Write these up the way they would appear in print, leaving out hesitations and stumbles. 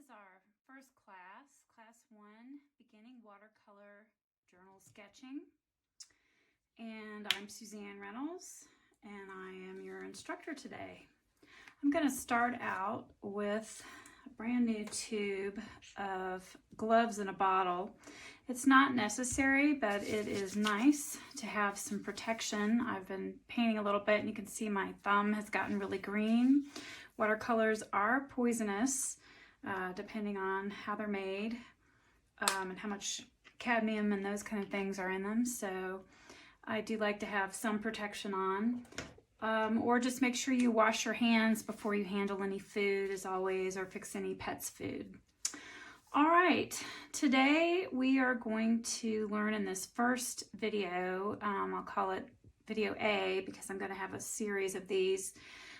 is our first class, Class 1, Beginning Watercolor Journal Sketching. And I'm Suzanne Reynolds, and I am your instructor today. I'm going to start out with a brand new tube of gloves in a bottle. It's not necessary, but it is nice to have some protection. I've been painting a little bit, and you can see my thumb has gotten really green. Watercolors are poisonous, depending on how they're made and how much cadmium and those kind of things are in them. So I do like to have some protection on, or just make sure you wash your hands before you handle any food, as always, or fix any pet's food. All right, today we are going to learn in this first video, I'll call it video A because I'm going to have a series of these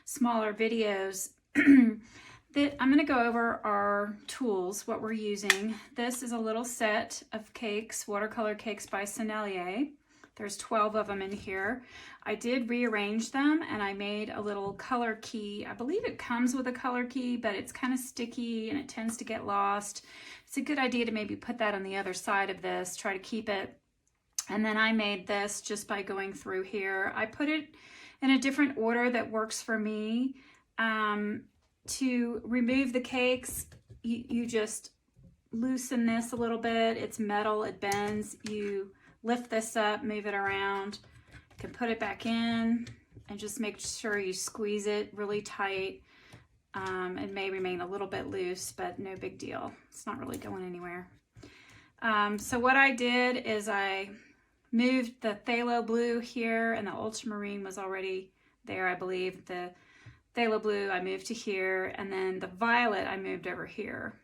smaller videos that I'm going to go over our tools, what we're using. This is a little set of cakes, watercolor cakes by Sennelier. There's 12 of them in here. I did rearrange them and I made a little color key. I believe it comes with a color key, but it's kind of sticky and it tends to get lost. It's a good idea to maybe put that on the other side of this, try to keep it. And then I made this just by going through here. I put it in a different order that works for me. To remove the cakes, you just loosen this a little bit. It's metal, it bends. You lift this up, move it around, you can put it back in and just make sure you squeeze it really tight. It may remain a little bit loose, but no big deal. It's not really going anywhere. So what I did is I moved the phthalo blue here, and the ultramarine was already there, I believe. The phthalo blue I moved to here, and then the violet I moved over here.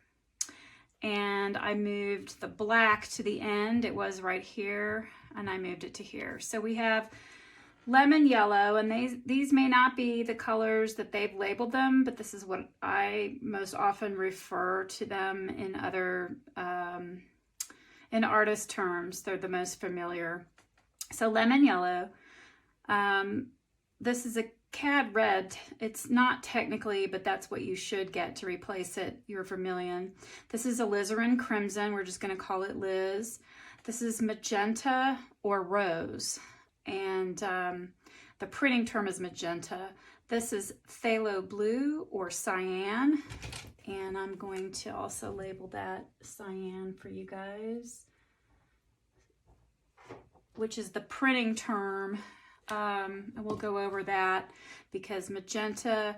And I moved the black to the end. It was right here, and I moved it to here. So we have lemon yellow, and these may not be the colors that they've labeled them, but this is what I most often refer to them in other, in artist terms. They're the most familiar. So lemon yellow. This is a cad red. It's not technically, but that's what you should get to replace it, your vermilion. This is alizarin crimson. We're just going to call it Liz. This is magenta or rose, and the printing term is magenta. This is phthalo blue or cyan, and I'm going to also label that cyan for you guys, which is the printing term. And we'll go over that because magenta,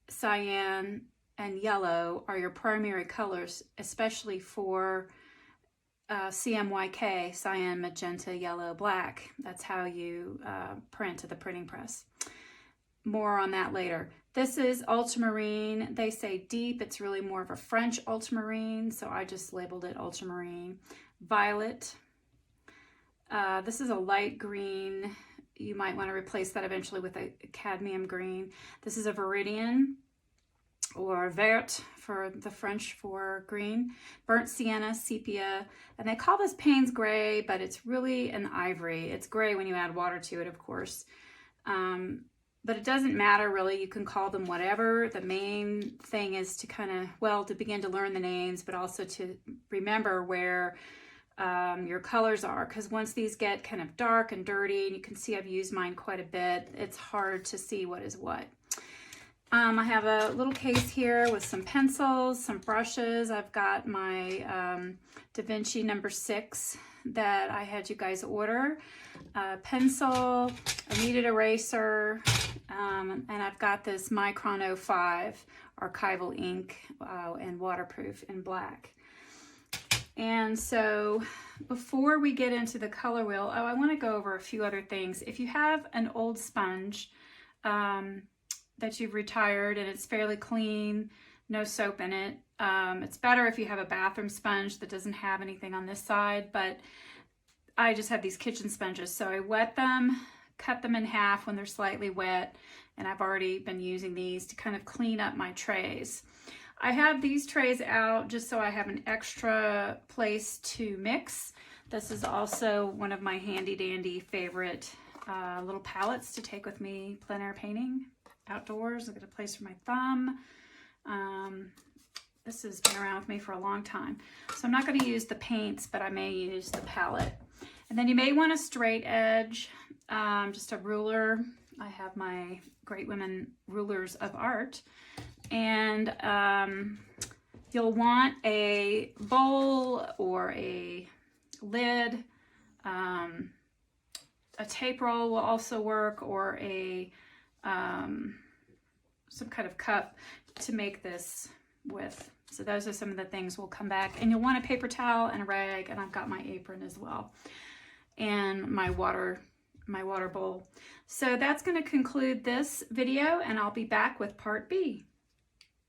cyan, and yellow are your primary colors, especially for CMYK, cyan, magenta, yellow, black. That's how you print at the printing press. More on that later. This is ultramarine. They say deep. It's really more of a French ultramarine, so I just labeled it ultramarine. Violet. This is a light green. You might want to replace that eventually with a cadmium green. This is a Viridian, or vert for the French for green. Burnt sienna, sepia, and they call this Payne's gray, but it's really an ivory. It's gray when you add water to it, of course. But it doesn't matter really. You can call them whatever. The main thing is to kind of, well, to begin to learn the names, but also to remember where your colors are, because once these get kind of dark and dirty, and you can see I've used mine quite a bit, it's hard to see what is what. I have a little case here with some pencils, some brushes. I've got my Da Vinci number 6 that I had you guys order, a pencil, a kneaded eraser, and I've got this Micron 05 archival ink and waterproof in black. And so before we get into the color wheel, I want to go over a few other things. If you have an old sponge that you've retired and it's fairly clean, no soap in it, it's better if you have a bathroom sponge that doesn't have anything on this side, but I just have these kitchen sponges. So I wet them, cut them in half when they're slightly wet, and I've already been using these to kind of clean up my trays. I have these trays out just so I have an extra place to mix. This is also one of my handy dandy favorite little palettes to take with me plein air painting outdoors. I've got a place for my thumb. This has been around with me for a long time. So I'm not going to use the paints, but I may use the palette. And then you may want a straight edge, just a ruler. I have my Great Women Rulers of Art. And you'll want a bowl or a lid. A tape roll will also work, or a some kind of cup to make this with. So those are some of the things we'll come back. And you'll want a paper towel and a rag, and I've got my apron as well, and my water bowl. So that's going to conclude this video, and I'll be back with part B.